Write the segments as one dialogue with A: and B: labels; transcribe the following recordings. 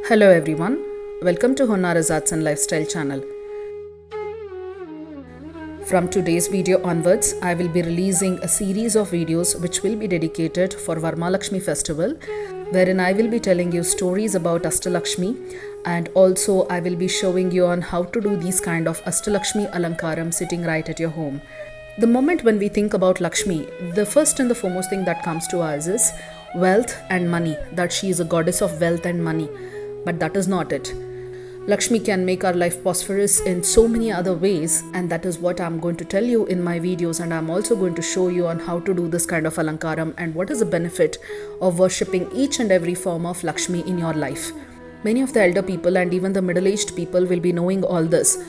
A: Hello everyone, welcome to Honara's Arts and Lifestyle channel. From today's video onwards, I will be releasing a series of videos which will be dedicated for Varmalakshmi festival, wherein I will be telling you stories about Ashtalakshmi, and also I will be showing you on how to do these kind of Ashtalakshmi Alankaram sitting right at your home. The moment when we think about Lakshmi, the first and the foremost thing that comes to us is wealth and money, that she is a goddess of wealth and money. But that is not it. Lakshmi can make our life prosperous in so many other ways, and that is what I'm going to tell you in my videos, and I'm also going to show you on how to do this kind of Alankaram and what is the benefit of worshipping each and every form of Lakshmi in your life. Many of the elder people and even the middle-aged people will be knowing all this,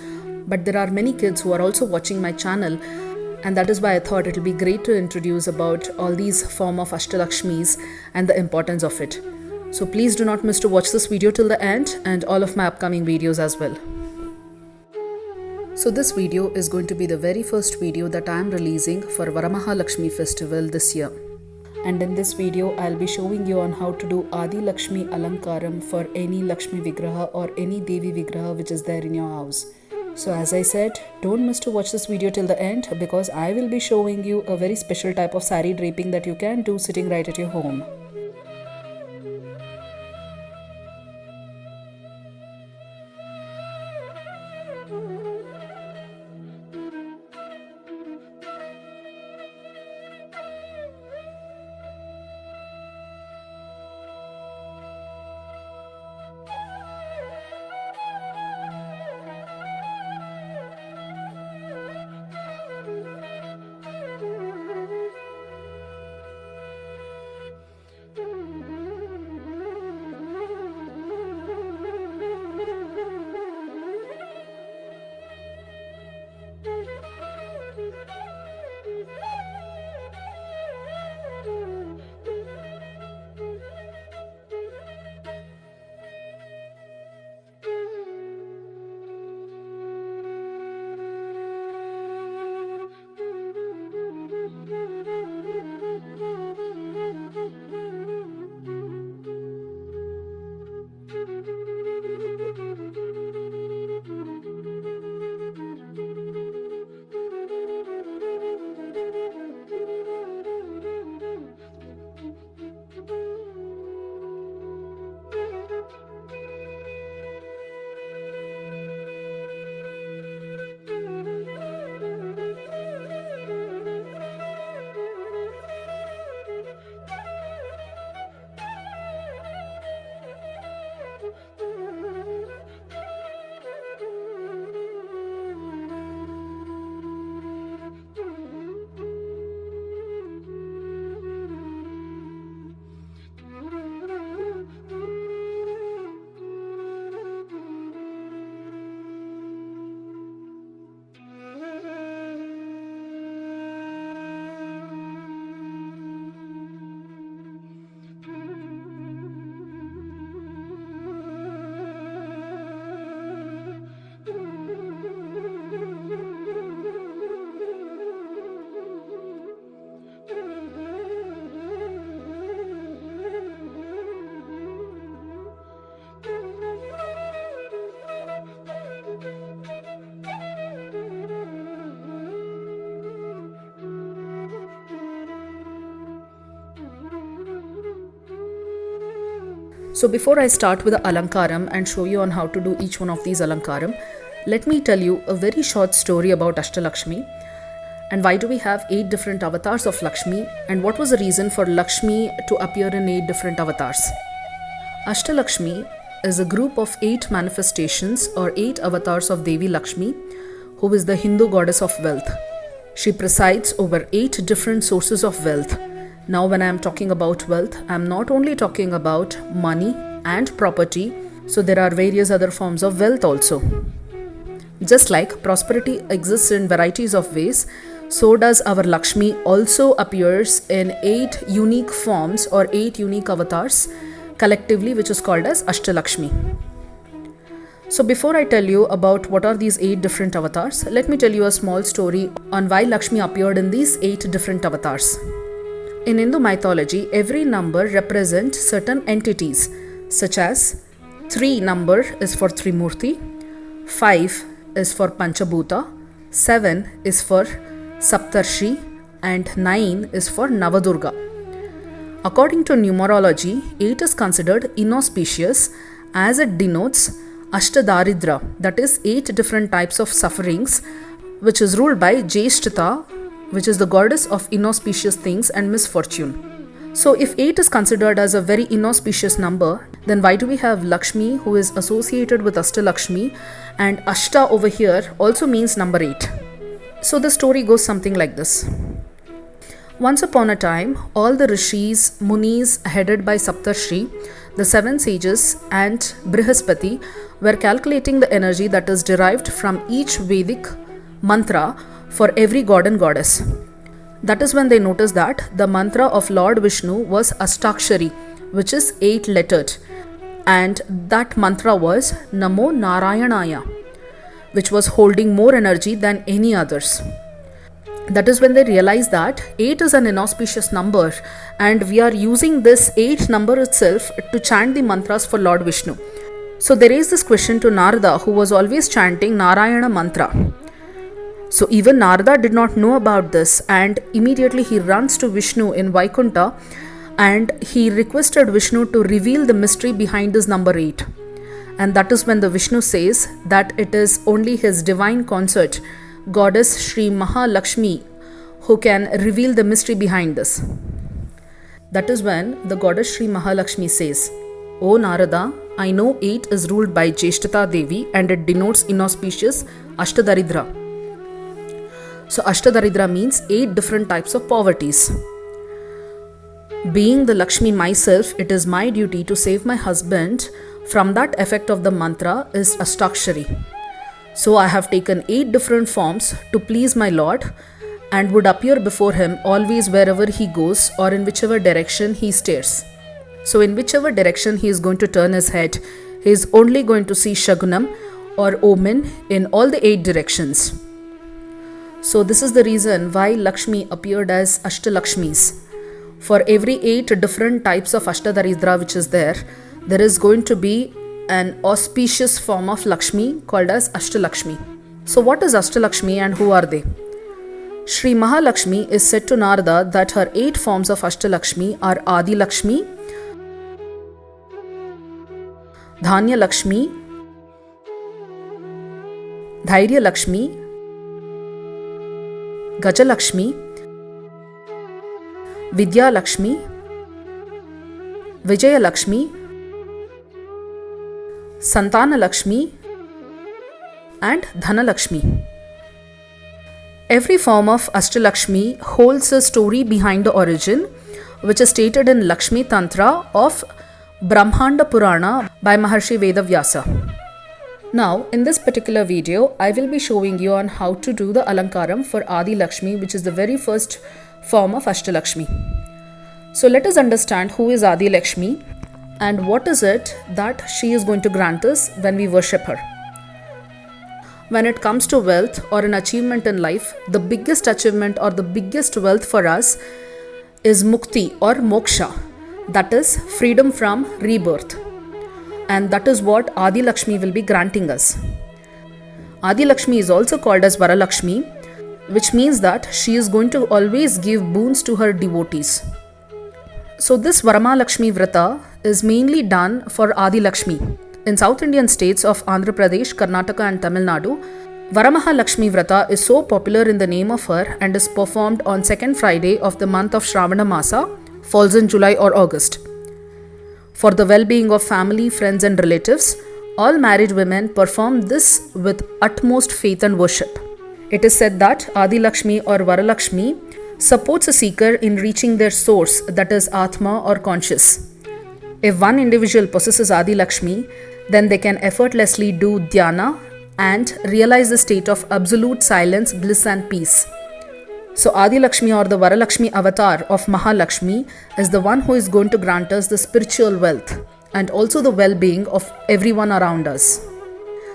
A: but there are many kids who are also watching my channel, and that is why I thought it will be great to introduce about all these form of Ashtalakshmis and the importance of it. So please do not miss to watch this video till the end and all of my upcoming videos as well. So this video is going to be the very first video that I am releasing for Varamahalakshmi festival this year. And in this video, I'll be showing you on how to do Adi Lakshmi Alankaram for any Lakshmi Vigraha or any Devi Vigraha which is there in your house. So as I said, don't miss to watch this video till the end, because I will be showing you a very special type of sari draping that you can do sitting right at your home. So before I start with the Alankaram and show you on how to do each one of these Alankaram, let me tell you a very short story about Ashtalakshmi and why do we have 8 different avatars of Lakshmi, and what was the reason for Lakshmi to appear in 8 different avatars. Ashtalakshmi is a group of 8 manifestations or 8 avatars of Devi Lakshmi, who is the Hindu goddess of wealth. She presides over 8 different sources of wealth. Now when I am talking about wealth, I am not only talking about money and property, so there are various other forms of wealth also. Just like prosperity exists in varieties of ways, so does our Lakshmi also appears in 8 unique forms or 8 unique avatars collectively, which is called as Ashtalakshmi. So before I tell you about what are these 8 different avatars, let me tell you a small story on why Lakshmi appeared in these 8 different avatars. In Hindu mythology, every number represents certain entities such as 3 number is for Trimurti, 5 is for Panchabhuta, 7 is for Saptarshi, and 9 is for Navadurga. According to numerology, 8 is considered inauspicious as it denotes Ashtadaridra, that is 8 different types of sufferings, which is ruled by Jeshtata, which is the goddess of inauspicious things and misfortune. So if 8 is considered as a very inauspicious number, then why do we have Lakshmi, who is associated with Ashtalakshmi, and Ashta over here also means number 8. So the story goes something like this. Once upon a time, all the rishis, munis headed by Saptarshi, the 7 sages and Brihaspati were calculating the energy that is derived from each Vedic mantra for every god and goddess. That is when they noticed that the mantra of Lord Vishnu was Ashtakshari, which is 8-lettered, and that mantra was Namo Narayanaya, which was holding more energy than any others. That is when they realized that 8 is an inauspicious number and we are using this 8 number itself to chant the mantras for Lord Vishnu. So they raised this question to Narada, who was always chanting Narayana mantra. So even Narada did not know about this, and immediately he runs to Vishnu in Vaikunta and he requested Vishnu to reveal the mystery behind this number 8. And that is when the Vishnu says that it is only his divine consort, goddess Sri Mahalakshmi, who can reveal the mystery behind this. That is when the goddess Sri Mahalakshmi says, "O Narada, I know 8 is ruled by Jeshtata Devi and it denotes inauspicious Ashtadaridra. So Ashtadaridra means 8 different types of poverties. Being the Lakshmi myself, it is my duty to save my husband from that effect of the mantra is Ashtakshari. So I have taken 8 different forms to please my Lord and would appear before him always wherever he goes or in whichever direction he stares. So in whichever direction he is going to turn his head, he is only going to see Shagunam or omen in all the 8 directions. So this is the reason why Lakshmi appeared as Ashtalakshmis. For every 8 different types of Ashtadaridra which is there is going to be an auspicious form of Lakshmi called as Ashtalakshmi. So what is Ashtalakshmi and who are they? Sri Mahalakshmi is said to Narada that her 8 forms of Ashtalakshmi are Adi Lakshmi, Dhanya Lakshmi, Dhairya Lakshmi, Gajalakshmi, Vidya Lakshmi, Vijaya Lakshmi, Santana Lakshmi, and Dhana Lakshmi. Every form of Ashtalakshmi holds a story behind the origin, which is stated in Lakshmi Tantra of Brahmanda Purana by Maharshi Vedavyasa. Now, in this particular video, I will be showing you on how to do the Alankaram for Adi Lakshmi, which is the very first form of Ashtalakshmi. So let us understand who is Adi Lakshmi and what is it that she is going to grant us when we worship her. When it comes to wealth or an achievement in life, the biggest achievement or the biggest wealth for us is Mukti or Moksha, that is freedom from rebirth. And that is what Adi Lakshmi will be granting us. Adi Lakshmi is also called as Varalakshmi, which means that she is going to always give boons to her devotees. So this Varamahalakshmi Vrata is mainly done for Adi Lakshmi. In South Indian states of Andhra Pradesh, Karnataka and Tamil Nadu, Varamahalakshmi Vrata is so popular in the name of her and is performed on second Friday of the month of Shravana Masa, falls in July or August. For the well-being of family, friends and relatives, all married women perform this with utmost faith and worship. It is said that Adi Lakshmi or Varalakshmi supports a seeker in reaching their source, that is Atma or conscious. If one individual possesses Adi Lakshmi, then they can effortlessly do dhyana and realize the state of absolute silence, bliss and peace. So Adi Lakshmi or the Varalakshmi avatar of Mahalakshmi is the one who is going to grant us the spiritual wealth and also the well-being of everyone around us.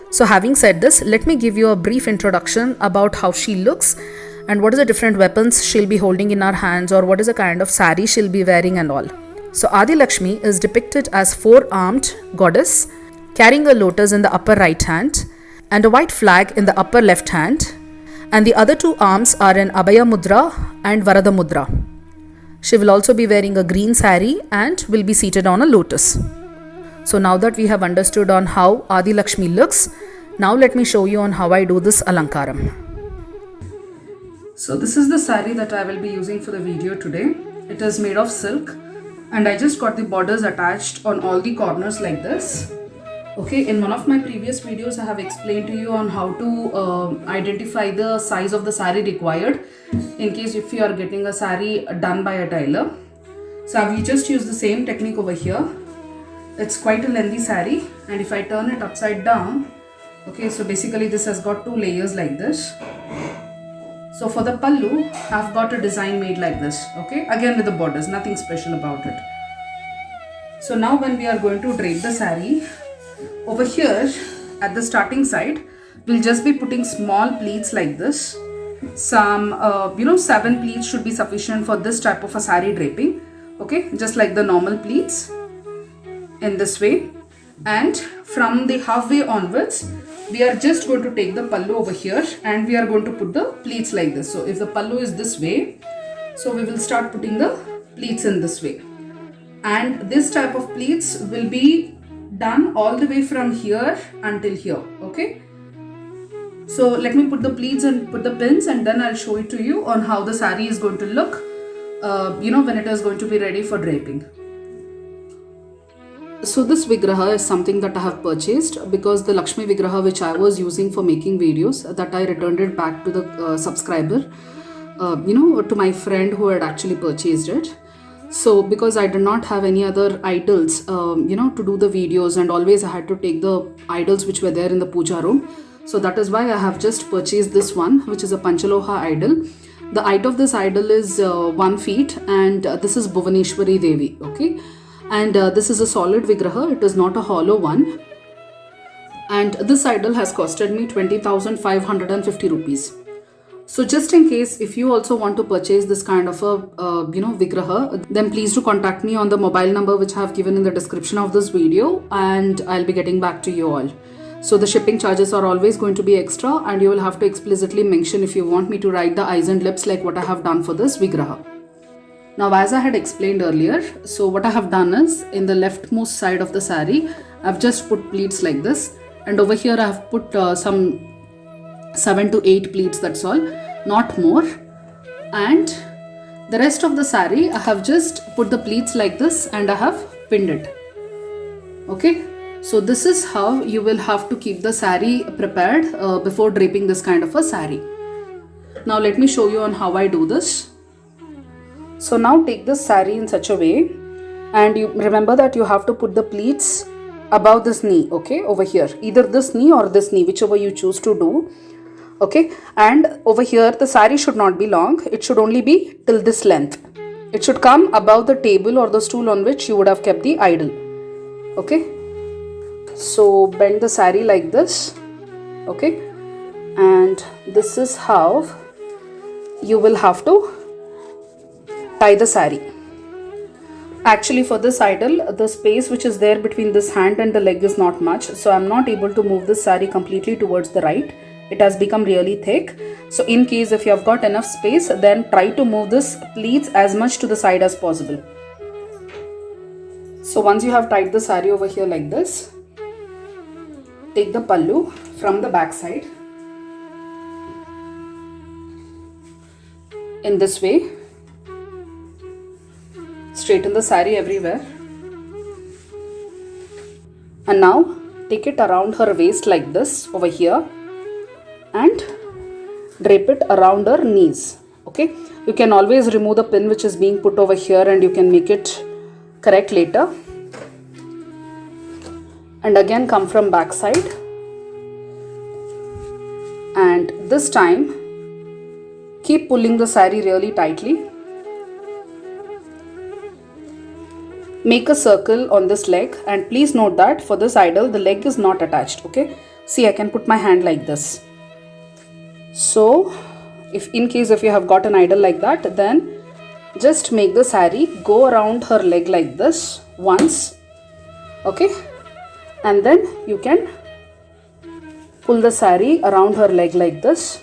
A: So having said this, let me give you a brief introduction about how she looks and what are the different weapons she'll be holding in her hands or what is the kind of sari she'll be wearing and all. So Adi Lakshmi is depicted as 4-armed goddess, carrying a lotus in the upper right hand and a white flag in the upper left hand, and the other two arms are in Abhaya Mudra and Varada Mudra. She will also be wearing a green sari and will be seated on a lotus. So now that we have understood on how Adi Lakshmi looks, now let me show you on how I do this alankaram. So this is the sari that I will be using for the video today. It is made of silk and I just got the borders attached on all the corners like this. Okay, in one of my previous videos I have explained to you on how to identify the size of the sari required in case if you are getting a sari done by a tailor. So I will just use the same technique over here. It's quite a lengthy sari, and if I turn it upside down, okay, so basically this has got two layers like this. So for the pallu, I've got a design made like this, okay, again with the borders, nothing special about it. So now when we are going to drape the sari, over here at the starting side, we'll just be putting small pleats like this. Some 7 pleats should be sufficient for this type of a sari draping, okay, just like the normal pleats in this way. And from the halfway onwards, we are just going to take the pallu over here and we are going to put the pleats like this. So if the pallu is this way, so we will start putting the pleats in this way. And this type of pleats will be done all the way from here until here, okay. So let me put the pleats and put the pins, and then I'll show it to you on how the sari is going to look when it is going to be ready for draping. So this Vigraha is something that I have purchased because the Lakshmi Vigraha which I was using for making videos, that I returned it back to the subscriber, to my friend who had actually purchased it. So because I did not have any other idols, to do the videos, and always I had to take the idols which were there in the puja room. So that is why I have just purchased this one, which is a Panchaloha idol. The height of this idol is 1 feet, and this is Bhuvaneshwari Devi, okay. And this is a solid Vigraha, it is not a hollow one. And this idol has costed me 20,550 rupees. So just in case if you also want to purchase this kind of a Vigraha, then please do contact me on the mobile number which I have given in the description of this video, and I'll be getting back to you all. So the shipping charges are always going to be extra, and you will have to explicitly mention if you want me to write the eyes and lips like what I have done for this Vigraha. Now as I had explained earlier, so what I have done is, in the leftmost side of the sari, I've just put pleats like this, and over here I have put some 7 to 8 pleats, that's all, not more. And the rest of the sari I have just put the pleats like this and I have pinned it, okay. So this is how you will have to keep the sari prepared before draping this kind of a sari. Now let me show you on how I do this. So now take this sari in such a way, and you remember that you have to put the pleats above this knee, okay, over here, either this knee or this knee, whichever you choose to do, okay. And over here the sari should not be long, it should only be till this length. It should come above the table or the stool on which you would have kept the idol, okay. So bend the sari like this, okay, and this is how you will have to tie the sari. Actually for this idol, the space which is there between this hand and the leg is not much, so I'm not able to move this sari completely towards the right. It has become really thick. So in case if you have got enough space, then try to move this pleats as much to the side as possible. So once you have tied the sari over here like this, take the pallu from the back side in this way, straighten the sari everywhere, and now take it around her waist like this over here and drape it around her knees, okay. You can always remove the pin which is being put over here and you can make it correct later. And again come from back side, and this time keep pulling the sari really tightly. Make a circle on this leg, and please note that for this idol the leg is not attached, okay. See, I can put my hand like this. So if in case if you have got an idol like that, then just make the sari go around her leg like this once, okay, And then you can pull the saree around her leg like this.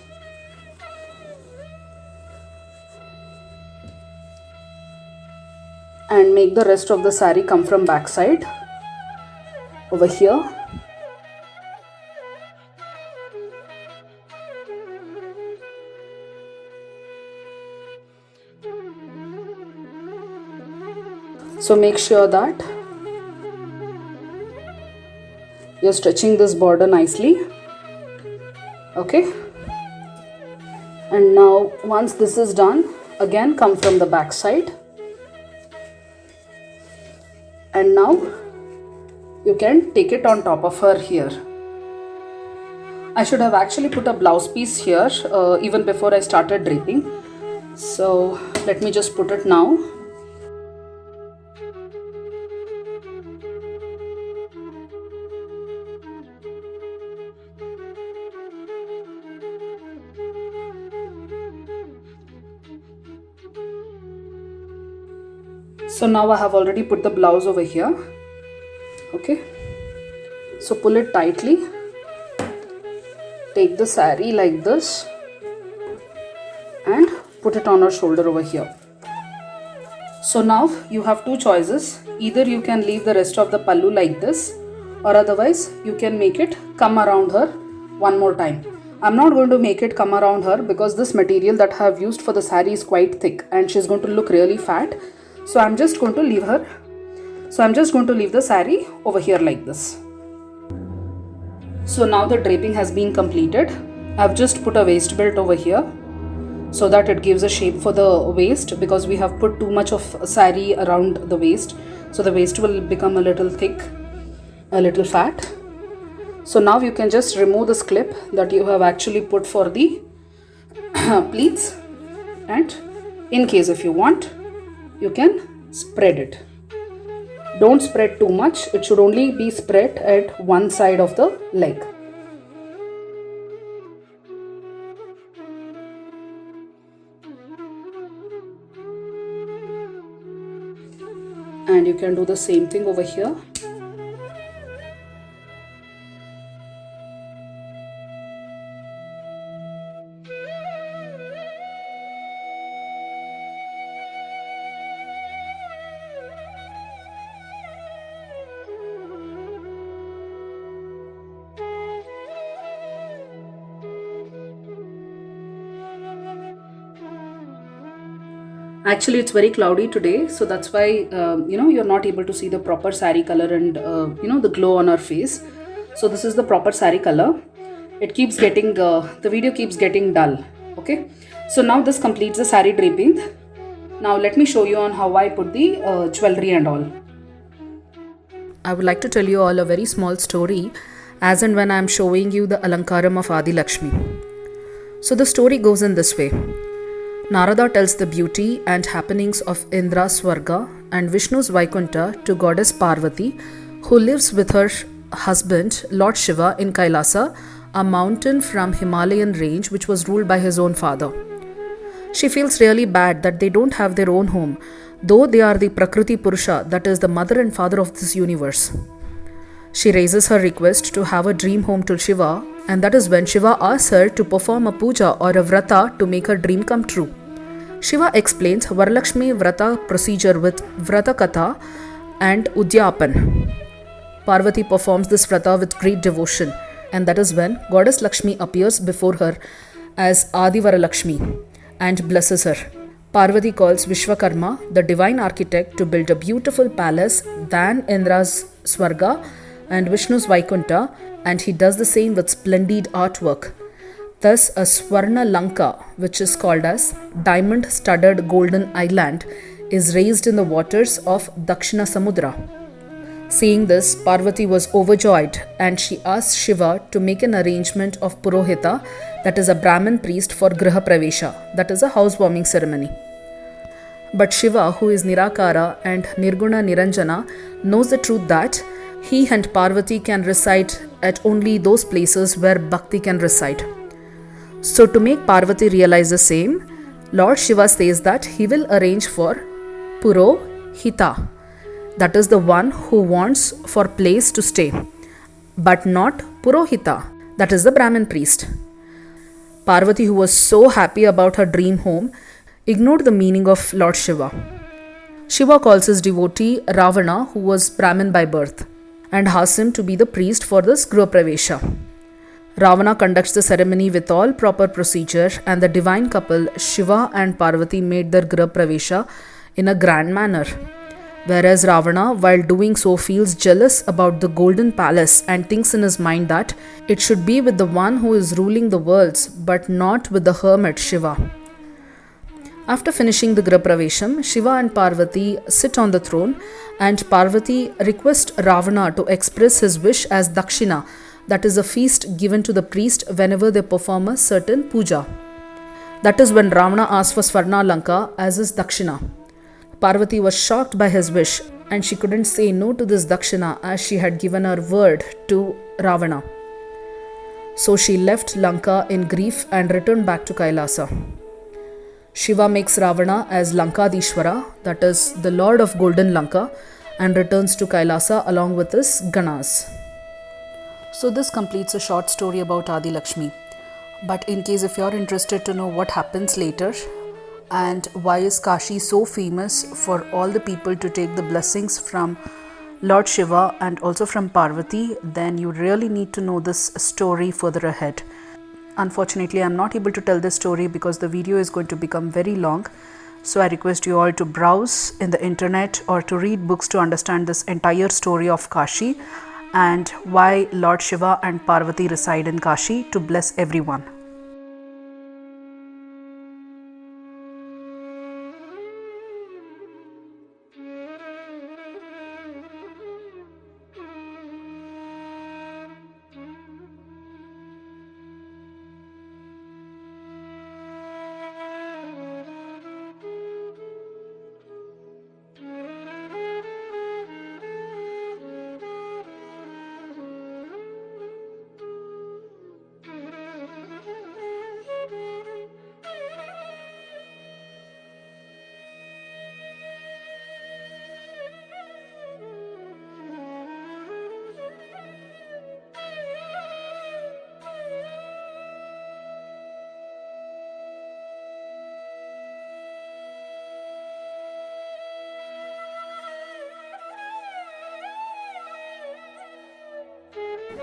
A: And make the rest of the saree come from back side over here. So make sure that you're stretching this border nicely. Okay. And now once this is done, again come from the back side. And now you can take it on top of her here. I should have actually put a blouse piece here even before I started draping. So let me just put it now. So now I have already put the blouse over here. Okay. So pull it tightly. Take the saree like this and put it on her shoulder over here. So now you have two choices. Either you can leave the rest of the pallu like this, or otherwise you can make it come around her one more time. I'm not going to make it come around her because this material that I have used for the saree is quite thick and she's going to look really fat. So I'm just going to leave her. So I'm just going to leave the saree over here like this. So now the draping has been completed. I've just put a waist belt over here so that it gives a shape for the waist, because we have put too much of saree around the waist. So the waist will become a little thick, a little fat. So now you can just remove this clip that you have actually put for the pleats, and in case if you want, you can spread it. Don't spread too much. It should only be spread at one side of the leg. And you can do the same thing over here. Actually, it's very cloudy today, so that's why you're not able to see the proper saree color and the glow on her face. So this is the proper saree color. It keeps getting the video keeps getting dull. Okay, so now this completes the saree draping. Now let me show you on how I put the jewelry and all. I would like to tell you all a very small story as and when I am showing you the Alankaram of Adi Lakshmi. So the story goes in this way. Narada tells the beauty and happenings of Indra's Swarga and Vishnu's Vaikunta to goddess Parvati, who lives with her husband Lord Shiva in Kailasa, a mountain from Himalayan range which was ruled by his own father. She feels really bad that they don't have their own home, though they are the Prakriti Purusha, that is the mother and father of this universe. She raises her request to have a dream home to Shiva, and that is when Shiva asks her to perform a puja or a vrata to make her dream come true. Shiva explains Varalakshmi vrata procedure with vrata katha and udyapan. Parvati performs this vrata with great devotion, and that is when goddess Lakshmi appears before her as Adi Varalakshmi and blesses her. Parvati calls Vishwakarma, the divine architect, to build a beautiful palace than Indra's Swarga and Vishnu's Vaikunta, and he does the same with splendid artwork. Thus, a Swarna Lanka, which is called as diamond-studded golden island, is raised in the waters of Dakshina Samudra. Seeing this, Parvati was overjoyed and she asked Shiva to make an arrangement of Purohita, that is a Brahmin priest, for Griha Pravesha, that is a housewarming ceremony. But Shiva, who is Nirakara and Nirguna Niranjana, knows the truth that he and Parvati can reside at only those places where Bhakti can reside. So to make Parvati realize the same, Lord Shiva says that he will arrange for Purohita, that is the one who wants for place to stay. but not Purohita, that is the Brahmin priest. Parvati, who was so happy about her dream home, ignored the meaning of Lord Shiva. Shiva calls his devotee Ravana, who was Brahmin by birth, and asks him to be the priest for this Griha Pravesha. Ravana conducts the ceremony with all proper procedure, and the divine couple Shiva and Parvati made their Griha Pravesha in a grand manner. Whereas Ravana, while doing so, feels jealous about the golden palace and thinks in his mind that it should be with the one who is ruling the worlds, but not with the hermit Shiva. After finishing the Griha Pravesham, Shiva and Parvati sit on the throne, and Parvati requests Ravana to express his wish as Dakshina, that is a feast given to the priest whenever they perform a certain puja. That is when Ravana asks for Swarna Lanka as his Dakshina. Parvati was shocked by his wish, and she couldn't say no to this Dakshina as she had given her word to Ravana. So she left Lanka in grief and returned back to Kailasa. Shiva makes Ravana as Lankadishwara, that is the Lord of Golden Lanka, and returns to Kailasa along with his Ganas. So this completes a short story about Adi Lakshmi. But in case if you are interested to know what happens later, and why is Kashi so famous for all the people to take the blessings from Lord Shiva and also from Parvati, then you really need to know this story further ahead. Unfortunately, I am not able to tell this story because the video is going to become very long. So I request you all to browse in the internet or to read books to understand this entire story of Kashi and why Lord Shiva and Parvati reside in Kashi to bless everyone.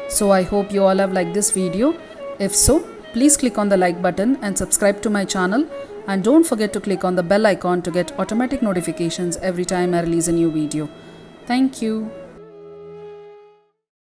A: So I hope you all have liked this video. If so, please click on the like button and subscribe to my channel, and don't forget to click on the bell icon to get automatic notifications every time I release a new video. Thank you.